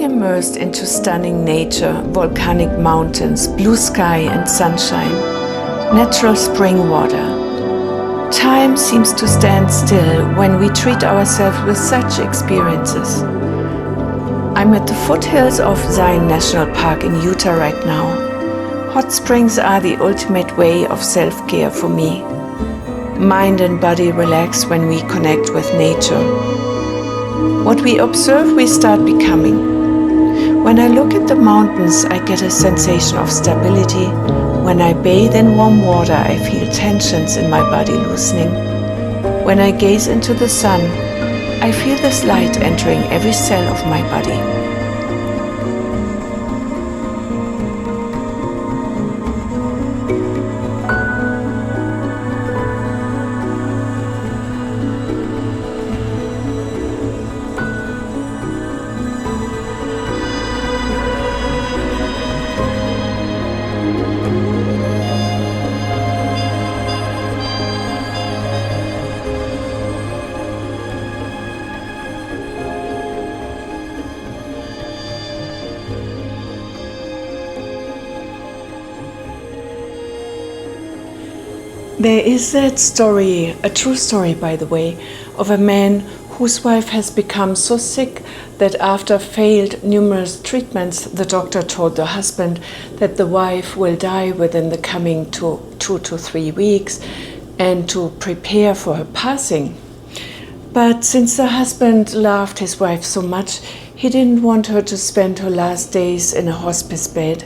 immersed into stunning nature, volcanic mountains, blue sky and sunshine, natural spring water. Time seems to stand still when we treat ourselves with such experiences. I'm at the foothills of Zion National Park in Utah right now. Hot springs are the ultimate way of self-care for me. Mind and body relax when we connect with nature. What we observe, we start becoming. When I look at the mountains, I get a sensation of stability. When I bathe in warm water, I feel tensions in my body loosening. When I gaze into the sun, I feel this light entering every cell of my body. There is that story, a true story by the way, of a man whose wife has become so sick that after failed numerous treatments, the doctor told the husband that the wife will die within the coming 2 to 3 weeks and to prepare for her passing. But since the husband loved his wife so much, he didn't want her to spend her last days in a hospice bed.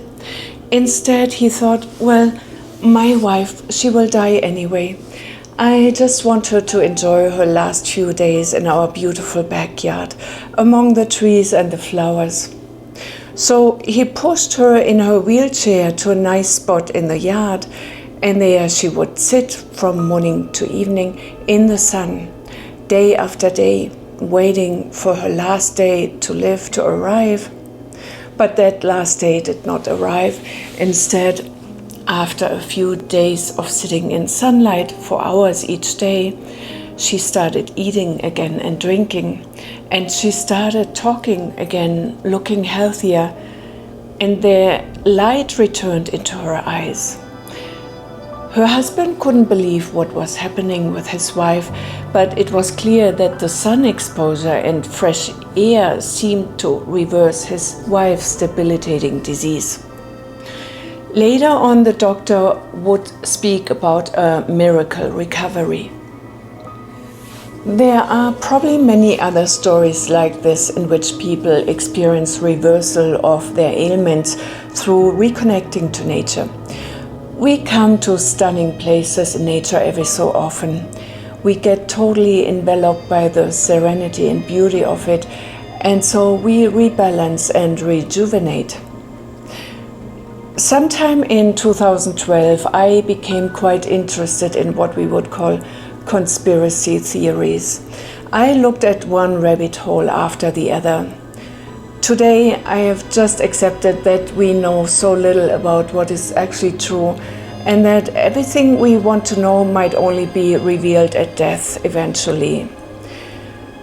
Instead, he thought, well, my wife, she will die anyway. I just want her to enjoy her last few days in our beautiful backyard, among the trees and the flowers. So he pushed her in her wheelchair to a nice spot in the yard, and there she would sit from morning to evening in the sun, day after day, waiting for her last day to live to arrive. But that last day did not arrive. Instead, after a few days of sitting in sunlight for hours each day, she started eating again and drinking, and she started talking again, looking healthier, and the light returned into her eyes. Her husband couldn't believe what was happening with his wife, but it was clear that the sun exposure and fresh air seemed to reverse his wife's debilitating disease. Later on, the doctor would speak about a miracle recovery. There are probably many other stories like this in which people experience reversal of their ailments through reconnecting to nature. We come to stunning places in nature every so often. We get totally enveloped by the serenity and beauty of it, and so we rebalance and rejuvenate. Sometime in 2012, I became quite interested in what we would call conspiracy theories. I looked at one rabbit hole after the other. Today, I have just accepted that we know so little about what is actually true, and that everything we want to know might only be revealed at death eventually.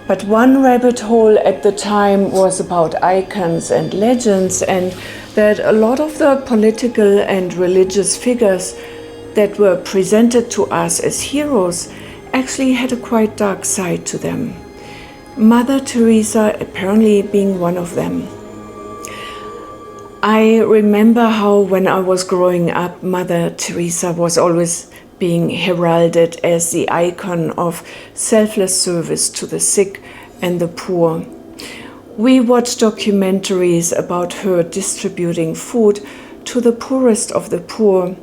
But one rabbit hole at the time was about icons and legends, and that a lot of the political and religious figures that were presented to us as heroes actually had a quite dark side to them. Mother Teresa apparently being one of them. I remember how when I was growing up, Mother Teresa was always being heralded as the icon of selfless service to the sick and the poor. We watched documentaries about her distributing food to the poorest of the poor,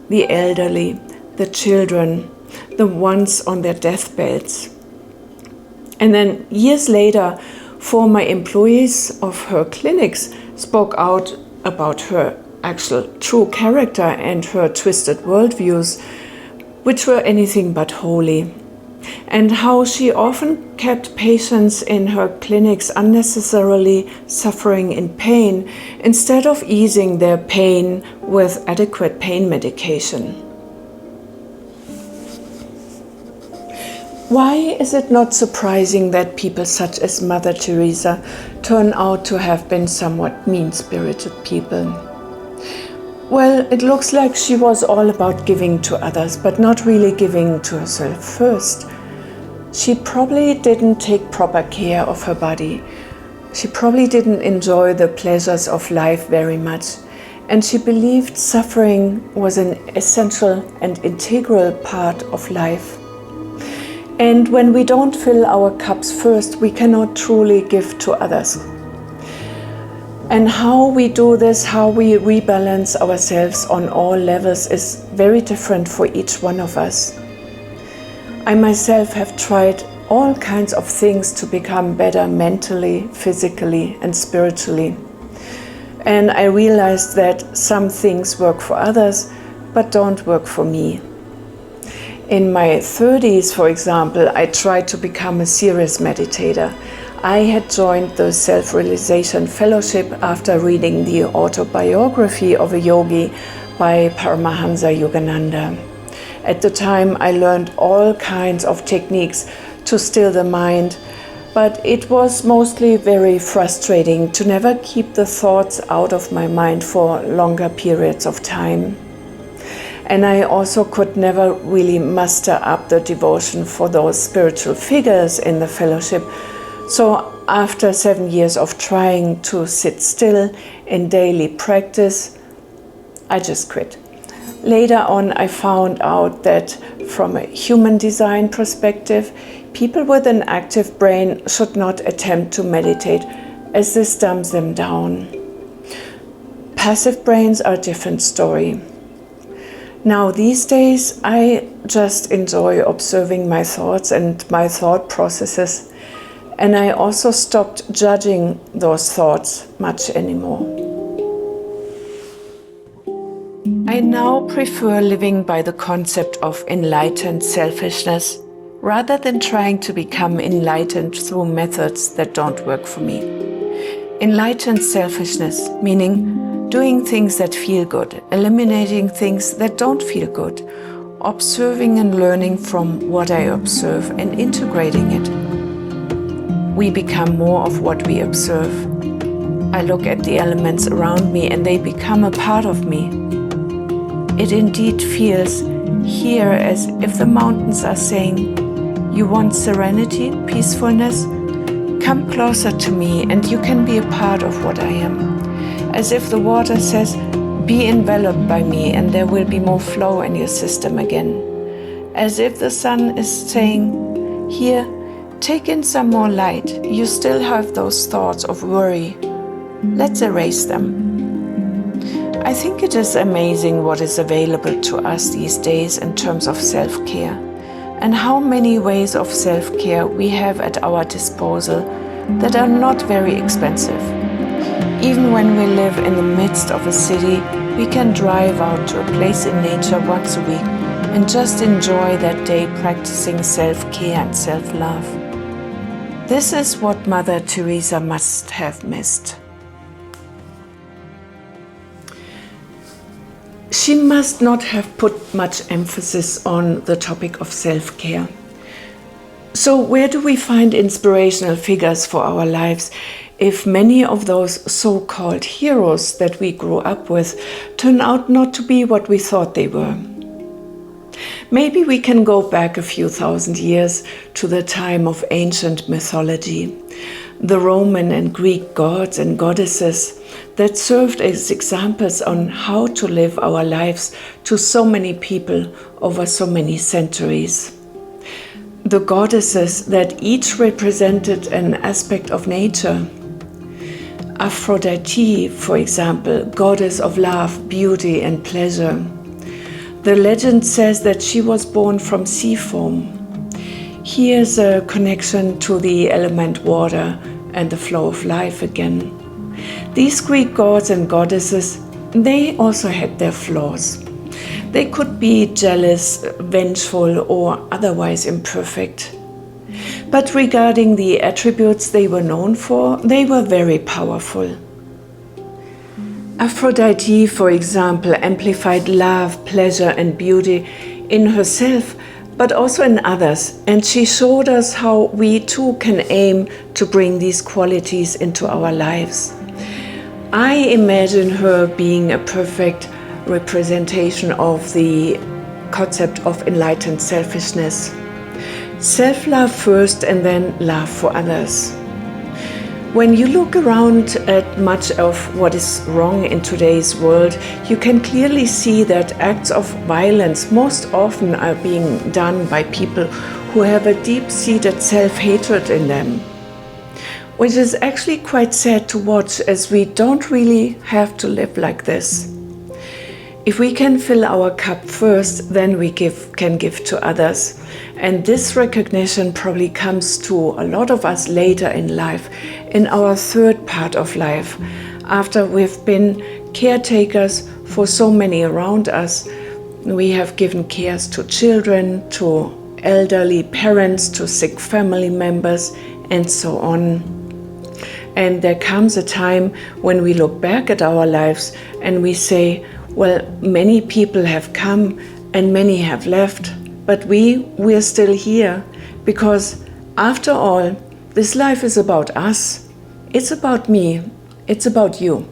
the elderly, the children, the ones on their deathbeds. And then years later, former employees of her clinics spoke out about her actual true character and her twisted worldviews, which were anything but holy, and how she often kept patients in her clinics unnecessarily suffering in pain instead of easing their pain with adequate pain medication. Why is it not surprising that people such as Mother Teresa turn out to have been somewhat mean-spirited people? Well, it looks like she was all about giving to others, but not really giving to herself first. She probably didn't take proper care of her body. She probably didn't enjoy the pleasures of life very much, and she believed suffering was an essential and integral part of life. And when we don't fill our cups first, we cannot truly give to others. And how we do this, how we rebalance ourselves on all levels is very different for each one of us. I myself have tried all kinds of things to become better mentally, physically, and spiritually. And I realized that some things work for others, but don't work for me. In my 30s, for example, I tried to become a serious meditator. I had joined the Self-Realization Fellowship after reading the autobiography of a yogi by Paramahansa Yogananda. At the time, I learned all kinds of techniques to still the mind, but it was mostly very frustrating to never keep the thoughts out of my mind for longer periods of time. And I also could never really muster up the devotion for those spiritual figures in the fellowship. So after 7 years of trying to sit still in daily practice, I just quit. Later on, I found out that from a human design perspective, people with an active brain should not attempt to meditate, as this dumbs them down. Passive brains are a different story. Now, these days, I just enjoy observing my thoughts and my thought processes. And I also stopped judging those thoughts much anymore. I now prefer living by the concept of enlightened selfishness rather than trying to become enlightened through methods that don't work for me. Enlightened selfishness, meaning doing things that feel good, eliminating things that don't feel good, observing and learning from what I observe and integrating it. We become more of what we observe. I look at the elements around me and they become a part of me. It indeed feels here as if the mountains are saying, "You want serenity, peacefulness? Come closer to me and you can be a part of what I am." As if the water says, "Be enveloped by me and there will be more flow in your system again." As if the sun is saying, "Here, take in some more light. You still have those thoughts of worry. Let's erase them." I think it is amazing what is available to us these days in terms of self-care, and how many ways of self-care we have at our disposal that are not very expensive. Even when we live in the midst of a city, we can drive out to a place in nature once a week and just enjoy that day practicing self-care and self-love. This is what Mother Teresa must have missed. She must not have put much emphasis on the topic of self-care. So where do we find inspirational figures for our lives if many of those so-called heroes that we grew up with turn out not to be what we thought they were? Maybe we can go back a few thousand years to the time of ancient mythology, the Roman and Greek gods and goddesses that served as examples on how to live our lives to so many people over so many centuries. The goddesses that each represented an aspect of nature. Aphrodite, for example, goddess of love, beauty and pleasure. The legend says that she was born from sea foam. Here's a connection to the element water and the flow of life again. These Greek gods and goddesses, they also had their flaws. They could be jealous, vengeful, or otherwise imperfect. But regarding the attributes they were known for, they were very powerful. Aphrodite, for example, amplified love, pleasure, and beauty in herself but also in others. And she showed us how we too can aim to bring these qualities into our lives. I imagine her being a perfect representation of the concept of enlightened selfishness. Self-love first and then love for others. When you look around at much of what is wrong in today's world, you can clearly see that acts of violence most often are being done by people who have a deep-seated self-hatred in them, which is actually quite sad to watch, as we don't really have to live like this. If we can fill our cup first, then we can give to others. And this recognition probably comes to a lot of us later in life, in our third part of life, after we've been caretakers for so many around us. We have given cares to children, to elderly parents, to sick family members, and so on. And there comes a time when we look back at our lives and we say, well, many people have come and many have left, but we're still here, because after all, this life is about us. It's about me. It's about you.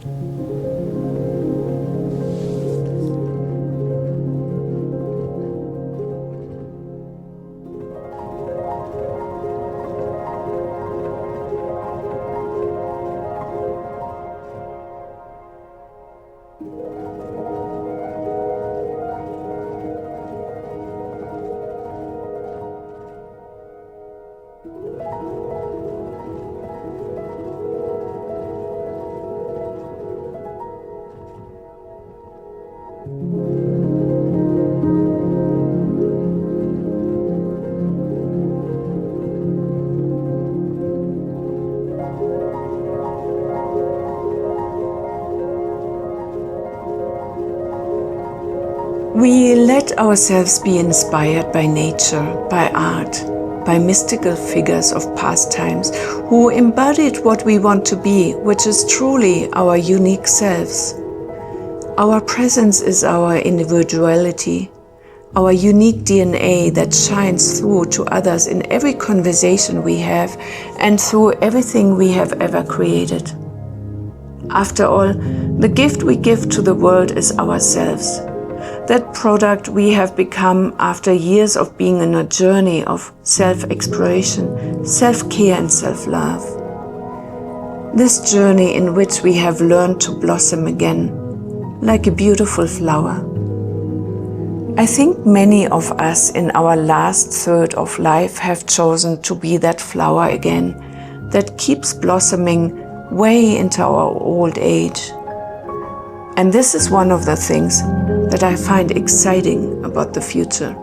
We let ourselves be inspired by nature, by art, by mystical figures of past times who embodied what we want to be, which is truly our unique selves. Our presence is our individuality, our unique DNA that shines through to others in every conversation we have and through everything we have ever created. After all, the gift we give to the world is ourselves. That product we have become after years of being on a journey of self-exploration, self-care and self-love. This journey in which we have learned to blossom again, like a beautiful flower. I think many of us in our last third of life have chosen to be that flower again, that keeps blossoming way into our old age. And this is one of the things that I find exciting about the future.